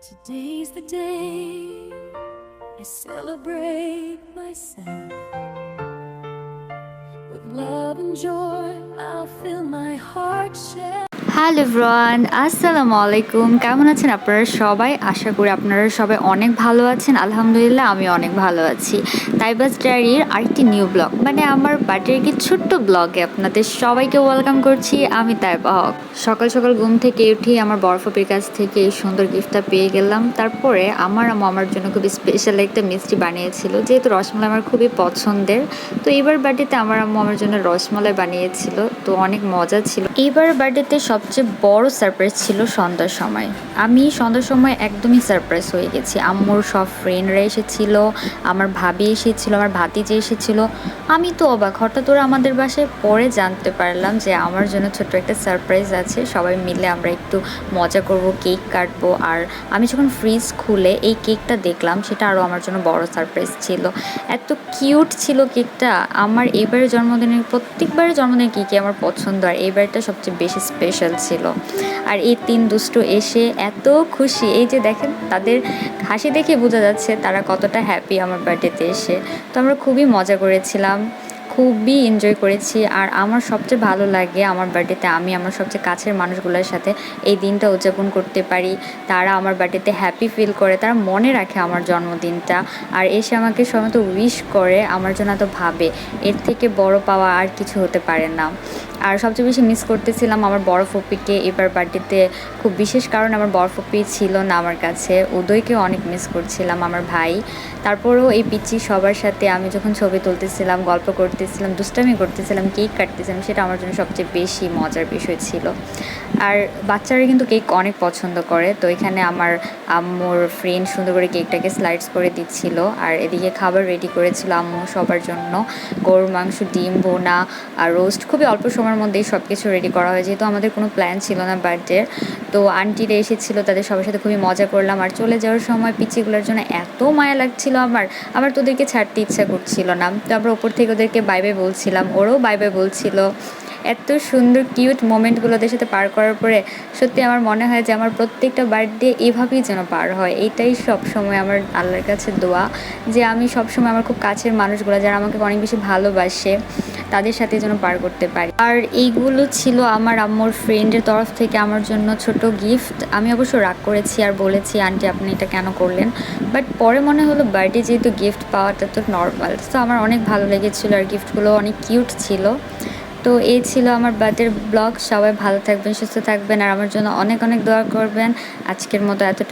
Today's the day I celebrate myself. With love and joy, I'll fill my heart share. Hello everyone, আসসালামু আলাইকুম। কেমন আছেন আপনারা সবাই? আশা করি আপনারা সবাই অনেক ভালো আছেন। আলহামদুলিল্লাহ আমি অনেক ভালো আছি। তাইবাস ডায়েরির আরেকটি নিউ ব্লগ মানে আমার বার্থডের কি ছোট্ট ব্লগে আপনাদের সবাইকে ওয়েলকাম করছি। আমি তাইবা হক। সকাল সকাল ঘুম থেকে উঠে আমার বরফপির কাছ থেকে এই সুন্দর গিফটটা পেয়ে গেলাম। তারপরে আমার আম্মু আমার জন্য খুবই স্পেশাল একটা মিষ্টি বানিয়েছিল, যেহেতু রসমালাই আমার খুবই পছন্দের। তো এইবার বার্থডেতে আমার আম্মু আমার জন্য রসমালাই বানিয়েছিল, তো অনেক মজা ছিল। এইবার বার্থডেতে সবচেয়ে বড় সারপ্রাইজ ছিল সন্ধ্যার সময়। আমি সন্ধ্যার সময় একদমই সারপ্রাইজ হয়ে গেছি। আম্মুর সব ফ্রেন্ডরা এসেছিল, আমার ভাবি এসেছিল, আমার ভাতিজি এসেছিল। আমি তো অবাক, হঠাৎ ওরা আমাদের বাসায় পরে জানতে পারলাম যে আমার জন্য ছোট্ট একটা সারপ্রাইজ আছে। সবাই মিলে আমরা একটু মজা করব, কেক কাটবো। আর আমি যখন ফ্রিজ খুলে এই কেকটা দেখলাম, সেটা আরও আমার জন্য বড় সারপ্রাইজ ছিল। এত কিউট ছিল কেকটা। আমার এবারের জন্মদিনের প্রত্যেকবারের জন্মদিনের কেকই আমার পছন্দ, আর এইবারটা সবচেয়ে বেশি স্পেশাল ছিল। আর এই তিন দুষ্টু এসে এত খুশি, এই যে দেখেন তাদের হাসি দেখে বোঝা যাচ্ছে তারা কতটা হ্যাপি আমার বার্থডেতে এসে। তো আমরা খুবই মজা করেছিলাম, খুবই এনজয় করেছি। আর আমার সবচেয়ে ভালো লাগে আমার বার্থডেতে আমি আমার সবচেয়ে কাছের মানুষগুলোর সাথে এই দিনটা উদযাপন করতে পারি। তারা আমার বার্থডেতে হ্যাপি ফিল করে, তারা মনে রাখে আমার জন্মদিনটা, আর এসে আমাকে সময় তো উইশ করে, আমার জন্য তো ভাবে। এর থেকে বড় পাওয়া আর কিছু হতে পারে না। আর সবচেয়ে বেশি মিস করতেছিলাম আমার বড় ফুপিকে এবার বার্থডেতে, খুব বিশেষ কারণ আমার বড় ফুপি ছিল না আমার কাছে। উদয়কে অনেক মিস করছিলাম, আমার ভাই। তারপরেও এই পিচ্ছি সবার সাথে আমি যখন ছবি তুলতেছিলাম, গল্প করতেছিলাম, দুষ্টামি করতেছিলাম, কেক কাটতেছিলাম, সেটা আমার জন্য সবচেয়ে বেশি মজার বিষয় ছিল। আর বাচ্চারা কিন্তু কেক অনেক পছন্দ করে। তো এখানে আমার আম্মুর ফ্রেন্ড সুন্দর করে কেকটাকে স্লাইডস করে দিচ্ছিল, আর এদিকে খাবার রেডি করেছিল আম্মু সবার জন্য। গরুর মাংস, ডিম ভোনা আর রোস্ট, খুবই অল্প সময়ের মধ্যেই সব কিছু রেডি করা হয়, যেহেতু আমাদের কোনো প্ল্যান ছিল না বার্থডে। তো আন্টিরা এসেছিলো, তাদের সবার সাথে খুবই মজা করলাম। আর চলে যাওয়ার সময় পিচ্চিগুলোর জন্য এত মায়া লাগছিল আমার তো ওদেরকে ছাড়তে ইচ্ছা করছিল না। তো আমরা ওপর থেকে ওদেরকে বাই বাই বলছিলাম, ওরাও বাই বাই বলছিল। এত সুন্দর কিউট মোমেন্টগুলো ওদের সাথে পার করার পরে সত্যি আমার মনে হয় যে আমার প্রত্যেকটা বার্থডে এভাবেই যেন পার হয়। এইটাই সবসময় আমার আল্লাহর কাছে দোয়া, যে আমি সবসময় আমার খুব কাছের মানুষগুলো যারা আমাকে অনেক বেশি ভালোবাসে তাদের সাথে যেন পার করতে পারি। আর এইগুলো ছিল আমার আম্মুর ফ্রেন্ডের তরফ থেকে আমার জন্য ছোট গিফট। আমি অবশ্য রাগ করেছি আর বলেছি, আন্টি আপনি এটা কেন করলেন? বাট পরে মনে হলো বার্থডে যেহেতু গিফট পাওয়াটা তো নর্মাল। তো আমার অনেক ভালো লেগেছিলো, আর গিফটগুলো অনেক কিউট ছিল। তো এই ছিল আমার বার্থডের ব্লগ। সবাই ভালো থাকবেন, সুস্থ থাকবেন, আর আমার জন্য অনেক অনেক দোয়া করবেন। আজকের মতো এতটুকু।